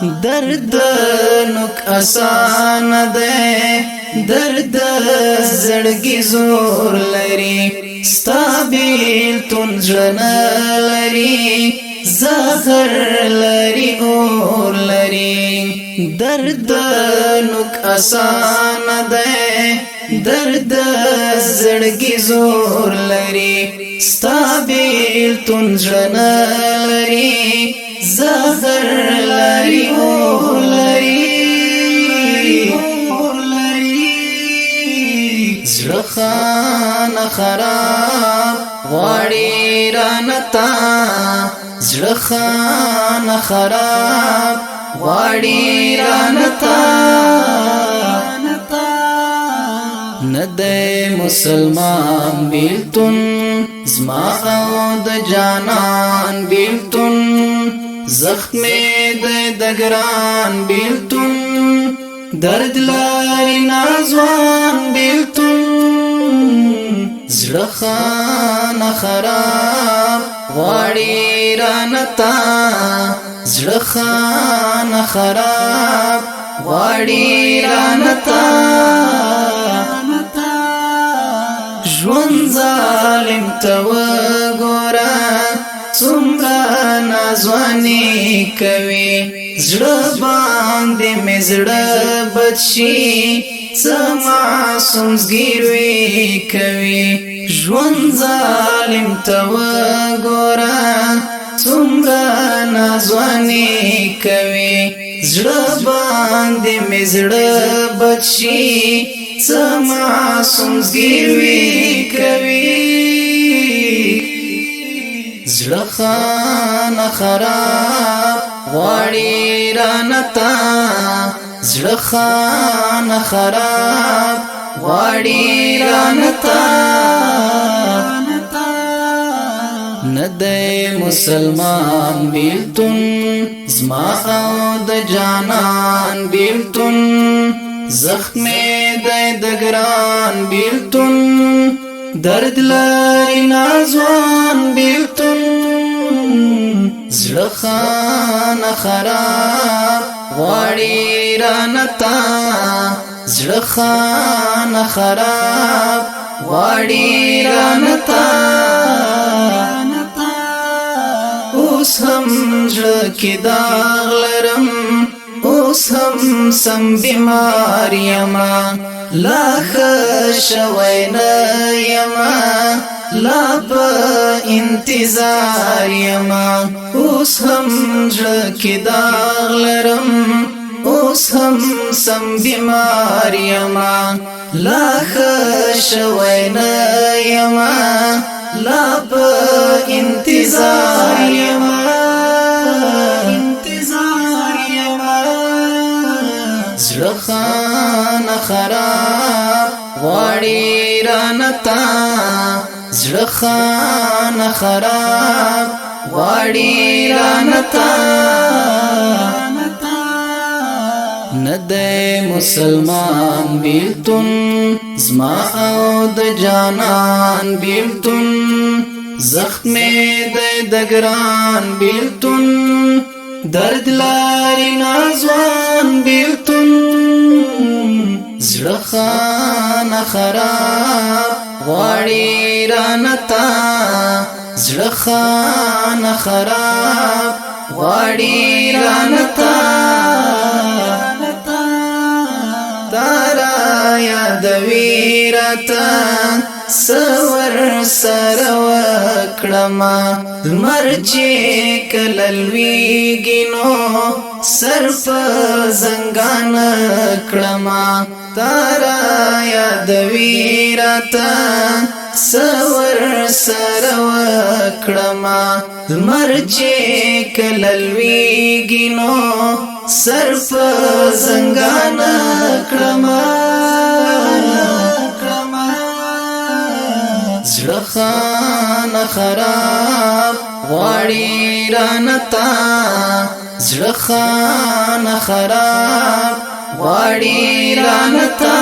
درد نک آسان دے درد زړګي زور لري ستا بیلتون زړه لري زهر لري اور لري درد نک آسان دے درد زړګي زور لري ستا بیلتون زړه لري زهر لري اور لري زړه خانه خراب غواړي رانتا زړه خانه خراب غواړي رانتا نه دی مسلمان بیلتون زما او د جانان بیلتون زخم د ګران بیلتون درد لري نازوان بیلتون زړه خانه خراب غواړي رانتا زړه خانه خراب غواړي رانتا ژوند ظالم ته وګوره څومره نازواني کوي زړه باندې مې زړه بد شي څه معصوم زګیروي کوي ژوند ظالم ته وګوره څومره نازواني کوي زړه باندې مې زړه بد شي څه معصوم زګیروي کوي زړه خانه خراب غواړي رانتا زړه خانه خراب غواړي رانتا نه دی مسلمان بیلتون زما او د جانان بیلتون زخم د ګران بیلتون درد لري نازوان بیلتون زړه خانه خراب غواړي رانتا زړه خانه خراب غواړي رانتا اوس هم زړه کې داغ لرم اوس هم سم بیمار یما لا خشوی نه یما لا په انتظار یما اوس هم زړه کې داغ لرم اوس هم سم بیمار یما لا خشوی نه یما لا په انتظار یما زړه خانه خراب غواړي رانتا زړه خانه خراب غواړي رانتا نه دی مسلمان بیلتون زما او د جانان بیلتون زخم د ګران بیلتون درد لري نازوان بیلتون زړه خانه خراب غواړي رانتا زړه خانه خراب غواړي رانتا تارا یادوي راته سور سره وکړما لمر چې کله لویږي نو سر په زنګان کړما تارا یادوي راته سور سره وکړما لمر چې کله لویږي نو سر په زنګان کړما زړه خانه خراب غواړي رانتا زړه خانه خراب غواړي رانتا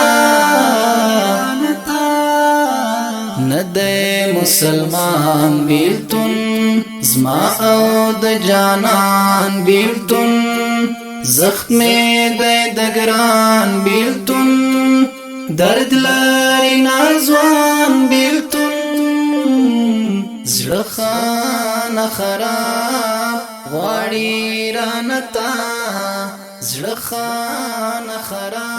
نه دی مسلمان بیلتون زما او د جانان بیلتون زخم د ګران بیلتون درد لري نازوان بیلتون زړه خانه خراب غواړي رانتا زړه خانه خراب